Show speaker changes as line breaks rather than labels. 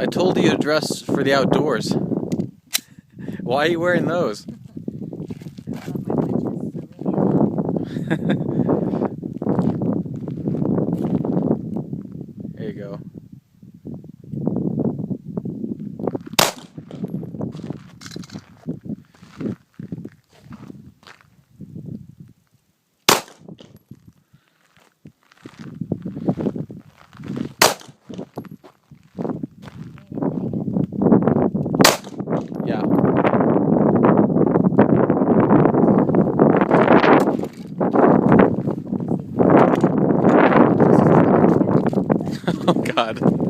I told you to dress for the outdoors. Why are you wearing those? There you go. Yeah. Oh God.